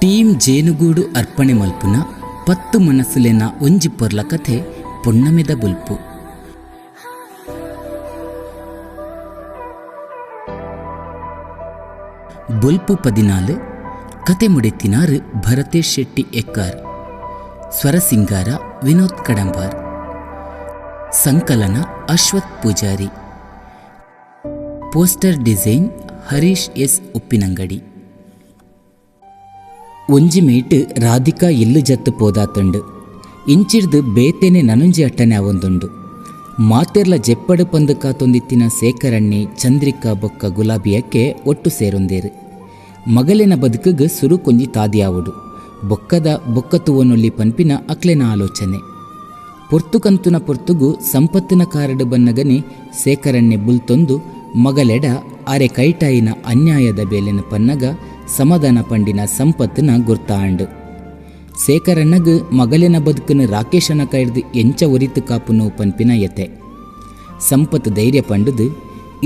Team ಜೇನುಗೂಡು ಅರ್ಪಣೆ ಮಲ್ಪುನ 10 ಮನಸ್ಸುಲೆನ ಒಂಜಿ ಪೊರ್ಲ ಕಥೆ ಪೊನ್ನಮೆದ ಬುಲ್ಪು. ಬುಲ್ಪು 14 ಕತೆ ಮುಡೆತಿನಾರು ಭರತೇಶ್ ಶೆಟ್ಟಿ ಎಕ್ಕಾರ್, ಸ್ವರ ಸಿಂಗಾರ ವಿನೋದ್ ಕಡಂಬಾರ್, ಸಂಕಲನ Ashwath Poojary, poster design Harish S Uppinangady. ಒಂಜಿ ಮೇಟ್ ರಾಧಿಕಾ ಇಲ್ಲು ಜತ್ತು ಪೋದಾತುಂಡು. ಇಂಚಿರ್ದು ಬೇತೇನೆ ನನೊಂಜಿ ಅಟ್ಟನೆ ಅವೊಂದುಂಡು. ಮಾತೆರ್ಲ ಜೆಪ್ಪಡು ಪಂದು ಕಾತೊಂದಿತ್ತಿನ ಸೇಕರಣ್ಣೆ, ಚಂದ್ರಿಕಾ ಬೊಕ್ಕ ಗುಲಾಬಿಯಕ್ಕೆ ಒಟ್ಟು ಸೇರೊಂದೇರು. ಮಗಲಿನ ಬದುಕಿಗೆ ಸುರು ಕೊಂಜಿ ತಾದಿಯಾವುಡು. ಬೊಕ್ಕ ತುವನೊಲ್ಲಿ ಪನ್ಪಿನ ಅಕ್ಲೆನ ಆಲೋಚನೆ. ಪೊರ್ತುಕಂತುನ ಪೊರ್ತುಗು ಸಂಪತ್ತಿನ ಕಾರಡು ಬನ್ನಗನೆ ಸೇಕರಣ್ಣೆ ಬುಲ್ತೊಂದು ಮಗಲೆಡ ಅರೆ ಕೈಟಾಯಿನ ಅನ್ಯಾಯದ ಬೇಲೆನ ಪನ್ನಗ ಸಮಾಧಾನ ಪಂಡಿನ ಸಂಪತ್ತಿನ ಗುರ್ತಾಂಡು. ಸೇಕರಣ್ಣಗ ಮಗಲಿನ ಬದುಕನ್ನು ರಾಕೇಶನ ಕೈಡ್ದು ಎಂಚ ಒರಿತು ಕಾಪುನು ಪನ್ಪಿನ ಯತೆ. ಸಂಪತ್ತು ಧೈರ್ಯ ಪಂಡುದು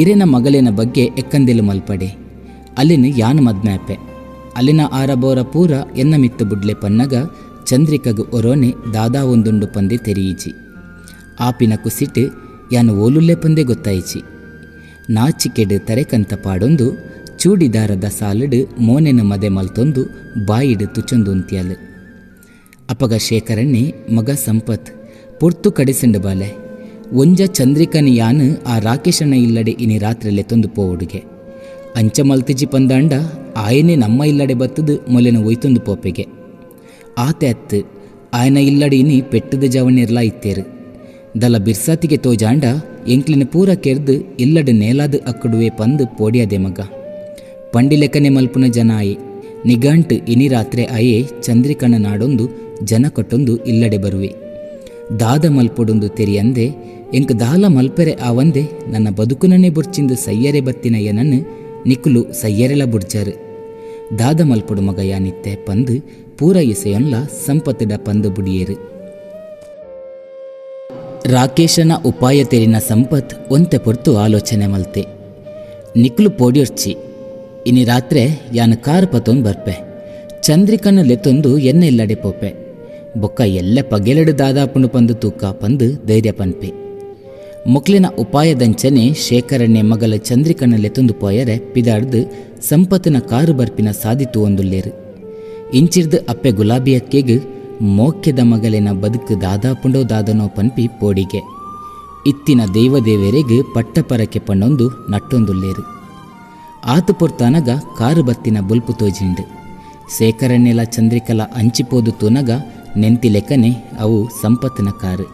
ಇರೆನ ಮಗಲಿನ ಬಗ್ಗೆ ಎಕ್ಕಂದೆಲು ಮಲ್ಪಡೆ. ಅಲ್ಲಿನ ಯಾನು ಮದ್ಮ್ಯಾಪೆ. ಅಲ್ಲಿನ ಆರಬೋರ ಪೂರ ಎನ್ನ ಮಿತ್ತು ಬುಡ್ಲೆ ಪನ್ನಗ ಚಂದ್ರಿಕಗ ಒರೋನೆ ದಾದಾ ಒಂದುಂಡು ಪಂದೆ ತೆರೀಚಿ. ಆಪಿನ ಕುಸಿಟ್ಟು ಯಾನು ಓಲುಲ್ಲೆ ಪಂದೆ ಗೊತ್ತಾಯಿಚಿ. ನಾಚಿಕೆಡು ತರೆಕಂತ ಪಾಡೊಂದು ಚೂಡಿದಾರದ ಸಾಲಡು ಮೋನೆನ ಮದೆ ಮಲ್ತೊಂದು ಬಾಯಿಡು ತುಚೊಂದು ಉಂತ್ಯಾಲು. ಅಪಗ ಶೇಖರಣ್ಣೆ ಮಗ ಸಂಪತ್ ಪೊರ್ತು ಕಡಿಸಿಂಡು ಬಾಲೆ ಒಂಜ ಚಂದ್ರಿಕನಿ ಯಾನು ಆ ರಾಕೇಶನ ಇಲ್ಲಡೆ ಇನಿ ರಾತ್ರಿಯಲ್ಲೇ ತೊಂದು ಪೋವುಡುಗೆ. ಅಂಚ ಮಲ್ತಿಜಿ ಪಂದಾಂಡ ಆಯನೇ ನಮ್ಮ ಇಲ್ಲಡೆ ಬತ್ತದು ಮೊಲೆನ ಒಯ್ತೊಂದು ಪೋಪೆಗೆ. ಆತೆ ಅತ್ತು ಆಯನ ಇಲ್ಲಡೆ ಇನಿ ಪೆಟ್ಟದ ಜವಣಿರ್ಲಾ ಇತ್ತೇರು. ದಲ ಬಿರ್ಸಾತಿಗೆ ತೋಜಾಂಡ ಎಂಕ್ಲಿನ ಪೂರ ಕೆರ್ದು ಇಲ್ಲಡೆ ನೇಲಾದು ಅಕ್ಕಡುವೆ ಪಂದು ಪೋಡಿಯದೆ ಮಗ. ಪಂಡಿಲೆಕ್ಕನೆ ಮಲ್ಪುನ ಜನ ಆಯೆ ನಿಗಾಂಟು ಇನಿ ರಾತ್ರೆ ಆಯೆ ಚಂದ್ರಿಕನ ನಾಡೊಂದು ಜನ ಕೊಟ್ಟೊಂದು ಇಲ್ಲಡೆ ಬರುವೆ. ದಾದ ಮಲ್ಪೊಡೊಂದು ತೆರಿಯಂದೆ ಎಂಕ್ ದಾಲ ಮಲ್ಪೆರೆ ಆವಂದೆ ನನ್ನ ಬದುಕುನನ್ನೇ ಬುರ್ಚಿಂದು ಸಯ್ಯರೆ ಬತ್ತಿನ ಏನನ್ನು ನಿಕುಲು ಸಯ್ಯರೆಲ ಬುಡ್ಚಾರು. ದಾದ ಮಲ್ಪೊಡು ಮಗ ಯಾನಿತ್ತೆ ಪಂದು ಪೂರ ಇಸೆಯೊನ್ಲ ಸಂಪತ್ತಿಡ ಪಂದು ಬುಡಿಯೇರು. ರಾಕೇಶನ ಉಪಾಯ ತೆರಿನ ಸಂಪತ್ ಒಂತೆ ಪೊರ್ತು ಆಲೋಚನೆ ಮಲ್ತೆ. ನಿಕುಲು ಪೋಡಿಯೊರ್ಚಿ ಇನಿ ರಾತ್ರೆ ಯಾನು ಕಾರು ಪತೊಂದು ಬರ್ಪೆ. ಚಂದ್ರಿಕನ ಲೆತ್ತೊಂದು ಎನ್ನ ಇಲ್ಲಡೆ ಪೋಪೆ. ಬೊಕ್ಕ ಎಲ್ಲೆ ಪಗೆಲೆಡು ದಾದಾಪುಂಡು ಪಂದು ತೂಕ ಪಂದು ಧೈರ್ಯ ಪನ್ಪೆ. ಮೊಕ್ಲಿನ ಉಪಾಯದಂಚನೆ ಶೇಖರಣ್ಣೆ ಮಗಲ ಚಂದ್ರಿಕನ ಲೆತ್ತೊಂದು ಪೋಯರೆ ಪಿದಾಡ್ದು ಸಂಪತ್ತಿನ ಕಾರು ಬರ್ಪಿನ ಸಾದಿತು ಒಂದುಲ್ಲೇರು. ಇಂಚಿರ್ದು ಅಪ್ಪೆ ಗುಲಾಬಿಯಕ್ಕೆಗ್ ಮೋಕ್ಯದ ಮಗಲಿನ ಬದುಕು ದಾದಾಪುಂಡೋ ದಾದನೋ ಪನ್ಪಿ ಪೋಡಿಗೆ. ಇತ್ತಿನ ದೇವದೇವರೆಗೆ ಪಟ್ಟಪರಕ್ಕೆ ಪಣ್ಣೊಂದು ನಟ್ಟೊಂದುಲ್ಲೇರು. ಆತು ಪೊರ್ತಾನಗ ಕಾರು ಬತ್ತಿನ ಬುಲ್ಪು ತೋಜಿಂಡು. ಸೇಕರಣ್ಣೆಲ ಚಂದ್ರಿಕಲ ಅಂಚಿಪೋದು ತೂನಗ ನೆಂತಿ ಲೆಕ್ಕನೆ ಅವು ಸಂಪತ್ತಿನ ಕಾರು.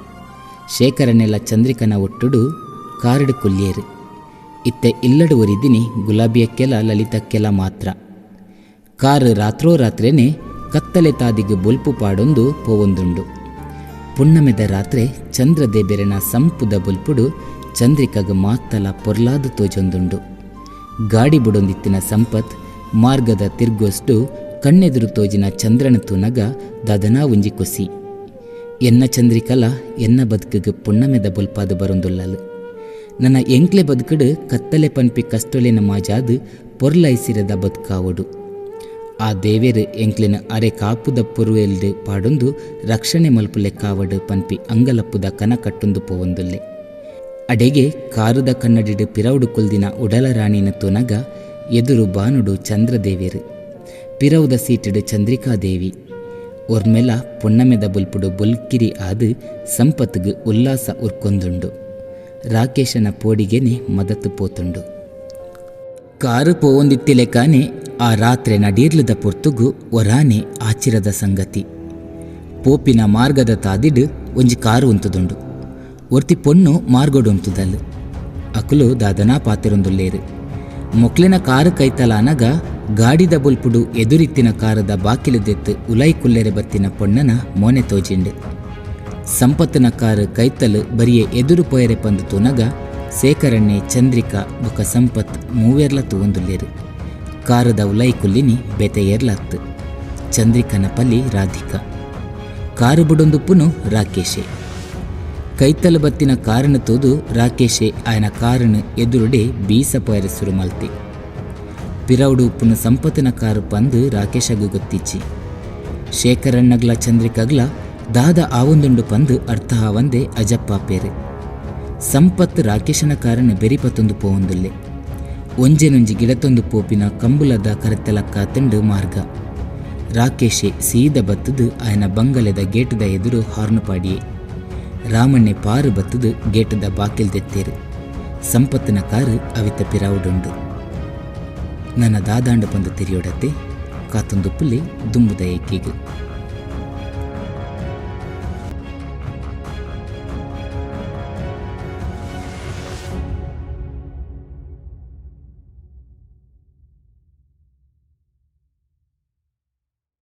ಶೇಖರಣ್ಣೆಲ ಚಂದ್ರಿಕನ ಒಟ್ಟುಡು ಕಾರಡು ಕೊಲ್ಲಿಯರು. ಇತ್ತೆ ಇಲ್ಲಡು ಒರಿದಿನಿ ಗುಲಾಬಿಯಕ್ಕೆಲ ಲಲಿತಕ್ಕೆಲ ಮಾತ್ರ. ಕಾರು ರಾತ್ರೋ ರಾತ್ರೇನೆ ಕತ್ತಲೆ ತಾದಿಗೆ ಬುಲ್ಪು ಪಾಡೊಂದು ಪೋವೊಂದುಂಡು. ಪುಣ್ಣಮೆದ ರಾತ್ರೆ ಚಂದ್ರದೇಬೆರೆನ ಸಂಪುದ ಬುಲ್ಪುಡು ಚಂದ್ರಿಕಗ ಮಾತ್ತಲ ಪೊರ್ಲಾದು ತೋಜೊಂದುಂಡು. ಗಾಡಿ ಬುಡೊಂದಿತ್ತಿನ ಸಂಪತ್ ಮಾರ್ಗದ ತಿರ್ಗೋಷ್ಟು ಕಣ್ಣೆದುರು ತೋಜಿನ ಚಂದ್ರನ ತೂನಗ ದದನಾ ಒಂಜಿ ಕೊಸಿ. ಎನ್ನ ಚಂದ್ರಿಕಲ ಎನ್ನ ಬದುಕಿಗೆ ಪುಣ್ಣಮೆದ ಬುಲ್ಪಾದು ಬರೊಂದುಲ್ಲಲು. ನನ್ನ ಎಂಕ್ಲೆ ಬದುಕುಡು ಕತ್ತಲೆ ಪನ್ಪಿ ಕಷ್ಟೊಲೆನ ಮಾಜಾದು ಪೊರ್ಲೈಸಿರದ ಬದುಕಾವಡು. ಆ ದೇವೇರು ಎಂಕ್ಲಿನ ಅರೆ ಕಾಪುದ ಪೊರುವೆಲ್ದು ಪಾಡೊಂದು ರಕ್ಷಣೆ ಮಲ್ಪುಲೆ ಕಾವಡು ಪನ್ಪಿ ಅಂಗಲಪ್ಪುದ ಕನ ಕಟ್ಟೊಂದು ಪೋವೊಂದುಲ್ಲೆ. ಅಡೆಗೆ ಕಾರುದ ಕನ್ನಡಿಡು ಪಿರವುಡು ಕುಲ್ದಿನ ಉಡಲ ರಾಣಿನ ತೂನಗ ಎದುರು ಬಾನುಡು ಚಂದ್ರದೇವೇರು. ಪಿರವುದ ಸೀಟಿಡು ಚಂದ್ರಿಕಾದೇವಿ. ಒರ್ಮೆಲ ಪುಣ್ಣಮೆದ ಬುಲ್ಪುಡು ಬುಲ್ಕಿರಿ ಆದು ಸಂಪತ್ಗೆ ಉಲ್ಲಾಸ ಉರ್ಕೊಂದುಂಡು. ರಾಕೇಶನ ಪೋಡಿಗೆನೆ ಮದತ್ತು ಪೋತುಂಡು. ಕಾರು ಪೋವೊಂದಿತ್ತಿಲೆ ಕಾನೆ ಆ ರಾತ್ರೆ ನಡೀರ್ಲದ ಪೊರ್ತುಗು ಒರಾನೆ ಆಚಿರದ ಸಂಗತಿ. ಪೋಪಿನ ಮಾರ್ಗದ ತಾದಿಡು ಒಂಜಿ ಕಾರು ಉಂತುದುಂಡು. ಒರ್ತಿ ಪೊಣ್ಣು ಮಾರ್ಗೊಡುಂತುದಲ್ಲು. ಅಕುಲು ದಾದನಾ ಪಾತಿರೊಂದುಲ್ಲೇರು. ಮೊಕ್ಲಿನ ಕಾರು ಕೈತಲ ಅನಗ ಗಾಡಿದ ಬುಲ್ಪುಡು ಎದುರಿತ್ತಿನ ಕಾರದ ಬಾಕಿಲುದೆತ್ತು ಉಲೈ ಕುಲ್ಲೆರೆ ಬತ್ತಿನ ಪೊಣ್ಣನ ಮೋನೆ ತೋಜಿಂಡು. ಸಂಪತ್ತಿನ ಕಾರು ಕೈತಲು ಬರಿಯೇ ಎದುರು ಪೊಯರೆ ಪಂದು ತೂನಗ ಸೇಕರಣ್ಣೆ, ಚಂದ್ರಿಕಾ ಬೊಕ ಸಂಪತ್ ಮೂವೆರ್ಲ ತೂವೊಂದುಲ್ಲೇರು. ಕಾರದ ಉಲೈ ಕುಲ್ಲಿನಿ ಬೆತೆ ಏರ್ಲತ್ತು. ಚಂದ್ರಿಕನ ಪಲ್ಲಿ ರಾಧಿಕಾ. ಕಾರು ಬುಡೊಂದುಪ್ಪುನು ರಾಕೇಶೆ. ಕೈತಲು ಬತ್ತಿನ ಕಾರಣ ತೋದು ರಾಕೇಶೆ ಆಯನ ಕಾರಣ ಎದುರುಡೆ ಬೀಸ ಪೊಯರೆ ಸುರು ಮಲ್ತಿ. ಪಿರವುಡು ಉಪ್ಪುನ ಸಂಪತ್ತಿನ ಕಾರು ಪಂದು ರಾಕೇಶಗೂ ಗೊತ್ತಿಚ್ಚಿ. ಶೇಖರಣ್ಣಗ್ಲ ಚಂದ್ರಿಕಗ್ಲ ದಾದ ಆವೊಂದುಂಡು ಪಂದು ಅರ್ಥ ಆವಂದೆ ಅಜಪ್ಪ ಪೇರು. ಸಂಪತ್ ರಾಕೇಶನ ಕಾರಣ ಬೆರಿಪತ್ತೊಂದು ಪೋವೊಂದುಲ್ಲೆ. ಒಂಜೆನೊಂಜಿ ಗಿಡತೊಂದು ಪೋಪಿನ ಕಂಬುಲದ ಕರೆತ್ತಲಕ್ಕ ತಂಡು ಮಾರ್ಗ. ರಾಕೇಶೆ ಸೀದ ಬತ್ತದು ಆಯನ ಬಂಗಲೆದ ಗೇಟದ ಎದುರು ಹಾರ್ನು ಪಾಡಿಯೇ. ರಾಮಣ್ಣೆ ಪಾರು ಬತ್ತದು ಗೇಟದ ಬಾಕಿಲ್ದೆತ್ತೇರು. ಸಂಪತ್ತಿನ ಕಾರು ಅವಿತ ಪಿರಾವುಡುಂಡು. ನನ್ನ ದಾದಾಂಡ ಬಂದು ತಿರಿಯೋಡತ್ತೆ ಕಾತೊಂದು ಪುಲಿ ದುಂಬುದ ಏಕಿಗೆ.